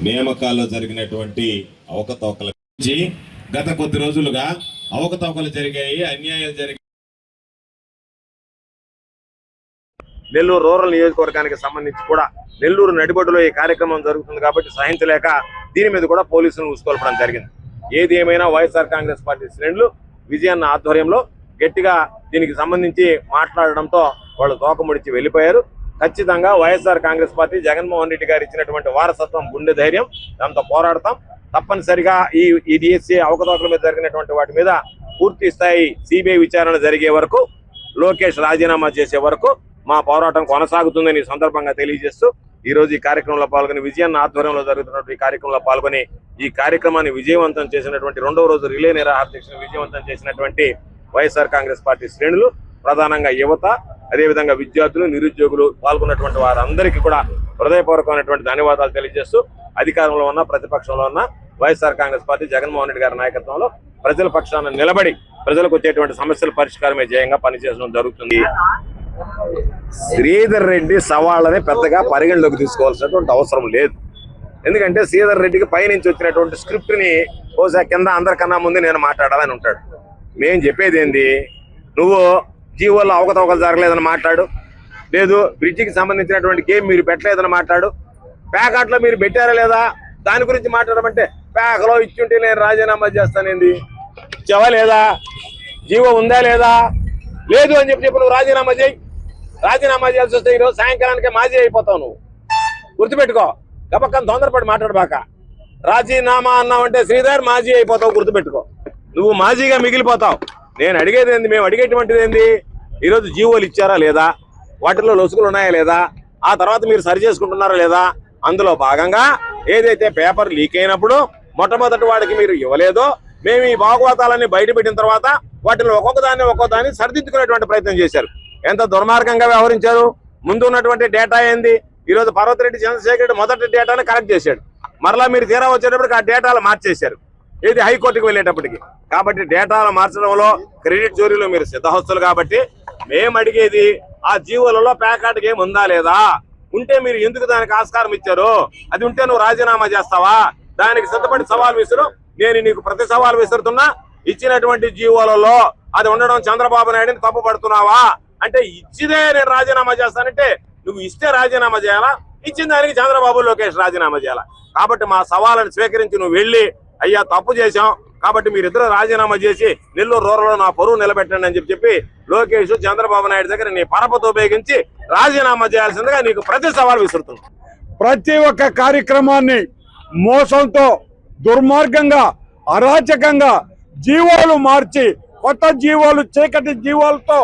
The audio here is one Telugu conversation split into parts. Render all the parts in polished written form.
నియామకాల్లో జరిగినటువంటి అవకతవకల గురించి గత కొద్ది రోజులుగా అవకతవకలు జరిగాయి, అన్యాయాలు జరిగాయి. నెల్లూరు రూరల్ నియోజకవర్గానికి సంబంధించి కూడా నెల్లూరు నడిబొడ్డులో ఈ కార్యక్రమం జరుగుతుంది కాబట్టి సహించలేక దీని మీద కూడా పోలీసులను ఉసుకొల్పడం జరిగింది. ఏది ఏమైనా వైఎస్ఆర్ కాంగ్రెస్ పార్టీ శ్రేణులు విజయన్న ఆధ్వర్యంలో గట్టిగా దీనికి సంబంధించి మాట్లాడడంతో వాళ్ళు తోకముడిచి వెళ్ళిపోయారు. ఖచ్చితంగా వైఎస్ఆర్ కాంగ్రెస్ పార్టీ జగన్మోహన్ రెడ్డి గారు ఇచ్చినటువంటి వారసత్వం, గుండె ధైర్యం, దాంతో పోరాడతాం. తప్పనిసరిగా ఈ డిఎస్సీ అవకతవకల మీద జరిగినటువంటి వాటి మీద పూర్తి స్థాయి సిబిఐ విచారణ జరిగే వరకు, లోకేష్ రాజీనామా చేసే వరకు మా పోరాటం కొనసాగుతుందని సందర్భంగా తెలియజేస్తూ ఈ రోజు ఈ కార్యక్రమంలో పాల్గొని విజయన్న ఆధ్వర్యంలో జరుగుతున్నటువంటి ఈ కార్యక్రమంలో పాల్గొని ఈ కార్యక్రమాన్ని విజయవంతం చేసినటువంటి రెండవ రోజు రిలే నిరాహార దీక్షను విజయవంతం చేసినటువంటి వైఎస్ఆర్ కాంగ్రెస్ పార్టీ శ్రేణులు, ప్రధానంగా యువత, అదేవిధంగా విద్యార్థులు, నిరుద్యోగులు పాల్గొన్నటువంటి వారందరికీ కూడా హృదయపూర్వకమైనటువంటి ధన్యవాదాలు తెలియజేస్తూ అధికారంలో ఉన్న ప్రతిపక్షంలో ఉన్న వైఎస్ఆర్ కాంగ్రెస్ పార్టీ జగన్మోహన్ రెడ్డి గారి నాయకత్వంలో ప్రజల పక్షాన నిలబడి ప్రజలకు వచ్చేటువంటి సమస్యల పరిష్కారమే ధ్యేయంగా పనిచేయడం జరుగుతుంది. శ్రీధర్ రెడ్డి సవాళ్ళని పెద్దగా పరిగణలోకి తీసుకోవాల్సినటువంటి అవసరం లేదు. ఎందుకంటే శ్రీధర్ రెడ్డికి పైనుంచి వచ్చినటువంటి స్క్రిప్ట్ ని బహుశా కింద అందరికన్నా ముందు నేను మాట్లాడాలని ఉంటాడు. మేము చెప్పేది ఏంది, నువ్వు జీవోల్లో అవకతవకలు జరగలేదని మాట్లాడు, లేదు బ్రిడ్జికి సంబంధించినటువంటి గేమ్ మీరు పెట్టలేదని మాట్లాడు, ప్యాకెట్లో మీరు పెట్టారా లేదా దాని గురించి మాట్లాడమంటే ప్యాక్లో ఇచ్చుంటే నేను రాజీనామా చేస్తానేంది, ఇచ్చావా లేదా, జీవో ఉందా లేదా, లేదు అని చెప్పి నువ్వు రాజీనామా చేయి. రాజీనామా చేయాల్సి వస్తే ఈరోజు సాయంకాలానికే మాజీ అయిపోతావు. నువ్వు గుర్తుపెట్టుకో, గబక్కని తొందరపడి మాట్లాడబాక. రాజీనామా అన్నావంటే శ్రీధర్ మాజీ అయిపోతావు, గుర్తుపెట్టుకో. నువ్వు మాజీగా మిగిలిపోతావు. నేను అడిగేది ఏంది, మేము అడిగేటువంటిది ఏంది, ఈరోజు జీవోలు ఇచ్చారా లేదా, వాటిల్లో లొసుగులు ఉన్నాయా లేదా, ఆ తర్వాత మీరు సరి చేసుకుంటున్నారా లేదా, అందులో భాగంగా ఏదైతే పేపర్ లీక్ అయినప్పుడు మొట్టమొదటి వాడికి మీరు ఇవ్వలేదో మేము ఈ భాగవతాలన్నీ బయట పెట్టిన తర్వాత వాటిని ఒక్కొక్క దాన్ని సరిదిద్దుకునేటువంటి ప్రయత్నం చేశారు. ఎంత దుర్మార్గంగా వ్యవహరించారు. ముందు ఉన్నటువంటి డేటా ఏంది, ఈరోజు పర్వతిరెడ్డి చంద్రశేఖర్ రెడ్డి మొదటి డేటాను కరెక్ట్ చేశాడు. మరలా మీరు తీరా వచ్చేటప్పటికి ఆ డేటాలు మార్చేశారు, ఇది హైకోర్టుకు వెళ్ళేటప్పటికి. కాబట్టి డేటాలు మార్చడంలో, క్రెడిట్ చోరీలో మీరు సిద్ధహస్తులు. కాబట్టి మేము అడిగేది ఆ జీవోలలో ప్యాకెట్ గేమ్ ఉందా లేదా, ఉంటే మీరు ఎందుకు దానికి ఆస్కారం ఇచ్చారు, అది ఉంటే నువ్వు రాజీనామా చేస్తావా, దానికి సిద్ధపడి సవాల్ విసురు. నేను నీకు ప్రతి సవాల్ విసురుతున్నా. ఇచ్చినటువంటి జీవోలలో అది ఉండడం చంద్రబాబు నాయుడిని తప్పు పడుతున్నావా అంటే, ఇచ్చిదే నేను రాజీనామా చేస్తానంటే నువ్వు ఇస్తే రాజీనామా చేయాలా, ఇచ్చిన దానికి చంద్రబాబు, లోకేష్ రాజీనామా చేయాలా. కాబట్టి మా సవాళ్ళని స్వీకరించి నువ్వు వెళ్ళి అయ్యా తప్పు చేశాం కాబట్టి మీరిద్దరు రాజీనామా చేసి నెల్లూరు రూరల్లో నా పరువు నిలబెట్టండి అని చెప్పి లోకేష్, చంద్రబాబు నాయుడు దగ్గర నీ పరపతో ఉపయోగించి రాజీనామా చేయాల్సిందిగా నీకు ప్రతి సవాల్ విసురుతుంది. ప్రతి ఒక్క కార్యక్రమాన్ని మోసంతో, దుర్మార్గంగా, అరాచకంగా జీవోలు మార్చి, కొత్త జీవోలు, చీకటి జీవోలతో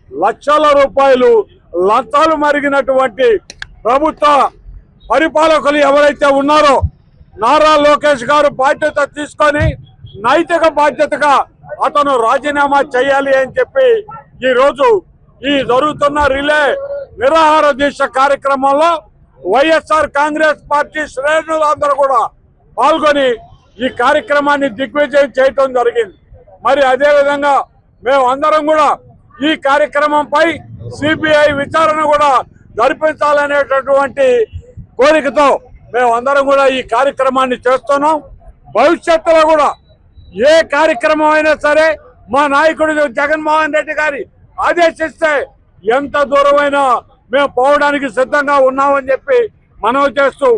లక్షల రూపాయలు లంచాలు మరిగినటువంటి ప్రభుత్వ పరిపాలకులు ఎవరైతే ఉన్నారో, నారా లోకేష్ గారు బాధ్యత తీసుకొని నైతిక బాధ్యతగా అతను రాజీనామా చేయాలి అని చెప్పి ఈరోజు ఈ జరుగుతున్న రిలే నిరాహార దీక్ష కార్యక్రమంలో వైఎస్ఆర్ కాంగ్రెస్ పార్టీ శ్రేణులందరూ కూడా పాల్గొని ఈ కార్యక్రమాన్ని దిగ్విజయం చేయటం జరిగింది. మరి అదేవిధంగా మేము అందరం కూడా ఈ కార్యక్రమంపై సిబిఐ విచారణ కూడా జరిపించాలనేటటువంటి కోరికతో మేము అందరం కూడా ఈ కార్యక్రమాన్ని చేస్తున్నాం. భవిష్యత్తులో కూడా ఏ కార్యక్రమం అయినా సరే మా నాయకుడు జగన్మోహన్ రెడ్డి గారి ఆదేశిస్తే ఎంత దూరమైనా మేము పోవడానికి సిద్ధంగా ఉన్నామని చెప్పి మనవి చేస్తూ,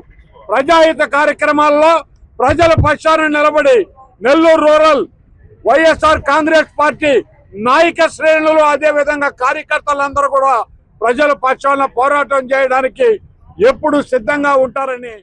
ప్రజాహిత కార్యక్రమాల్లో ప్రజల పక్షాన నిలబడి నెల్లూరు రూరల్ వైఎస్ఆర్ కాంగ్రెస్ పార్టీ నాయక శ్రేణులు, అదేవిధంగా కార్యకర్తలందరూ కూడా ప్రజల పక్షాన పోరాటం చేయడానికి ఎప్పుడు సిద్ధంగా ఉంటారని